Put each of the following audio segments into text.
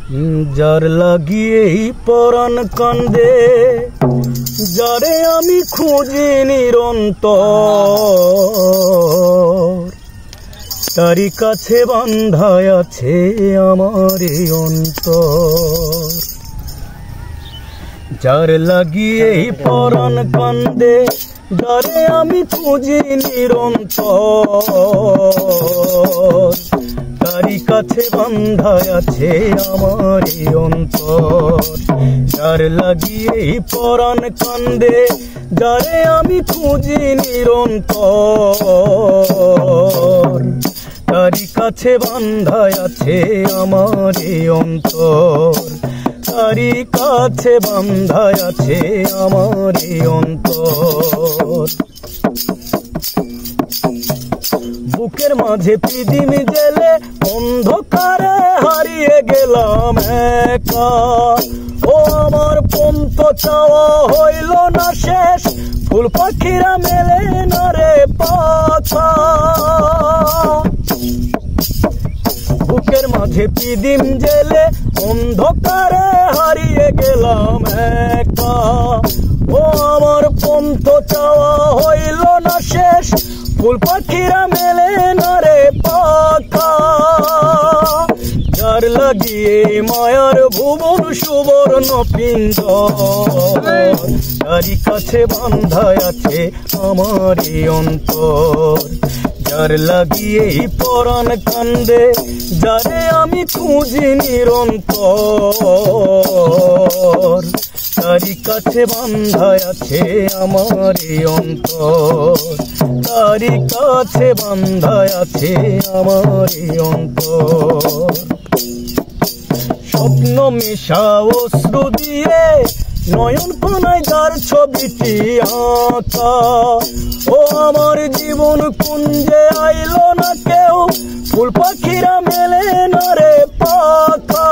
যার লাগিয়েই পরাণ কান্দে, যারে আমি খুঁজি নিরন্তর, তারি কাছে বান্ধায় আছে আমার অন্তর। যার লাগিয়েই পরাণ কান্দে, যারে আমি খুঁজি নিরন্তর, তারি কাছে বান্ধায় আছে আমার অন্তর। যার লাগিয়েই পরাণ কান্দে, যারে আমি খুঁজি নিরন্তর, তারি কাছে বান্ধায় আছে আমার অন্তর। তারি কাছে বান্ধায় আছে আমার অন্তর। বুকের মাঝে পৃথিবী জেলে অন্ধকারে হারিয়ে গেলাম একা। ও আমার পন্ত চাওয়া হইল না শেষ, ফুল পাখিরা মেলে না রে পাখা। বুকের মাঝে পৃথিবী জেলে অন্ধকারে হারিয়ে গেলাম একা। ও আমার পন্ত চাওয়া হইল না শেষ, ফুল পাখিরা মেলে না রে পাখা। যার লাগিয়ে মায়ার ভুবন সুবর্ণ পিঞ্জর, তারি কাছে বান্ধায় আছে আমার অন্তর। যার লাগিয়েই পরাণ কান্দে, যারে আমি খুঁজি নিরন্তর, তারি কাছে বান্ধায় আছে আমার অন্তর। তারি কাছে বান্ধায় আছে আমার অন্তর। স্বপ্ন মেশা অশ্রু দিয়ে নয়ন কোনায় যার ছবিটি আঁকা। ও আমার জীবন কুঞ্জে আইলো না কেউ, ফুল পাখিরা মেলে না রে পাখা।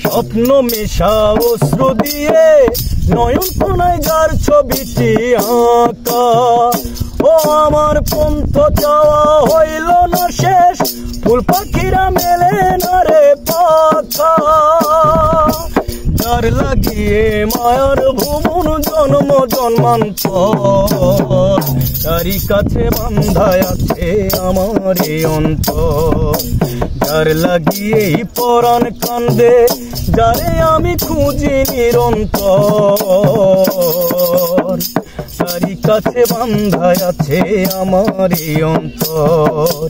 স্বপ্ন মেশা অশ্রু দিয়ে নয়ন কোনায় যার ছবিটি আঁকা। ও আমার পন্থ চাওয়া হইল না শেষ, ফুল পাখিরা মেলে না রে পাখা। যার লাগিয়ে মায়ার ভুবন জন্ম জন্মান্তর, তারি কাছে বান্ধায় আছে আমার অন্তর। যার লাগিয়েই পরাণ কান্দে, যারে আমি খুঁজি নিরন্তর, তারি কাছে বান্ধায় আছে আমার অন্তর।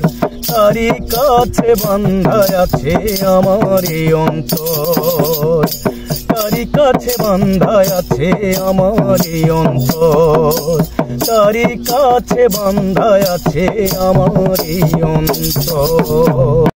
তারি কাছে বান্ধায় আছে আমার অন্তর। তারি কাছে বান্ধায় আছে আমার অন্তর। তারি কাছে বান্ধায় আছে আমার অন্তর।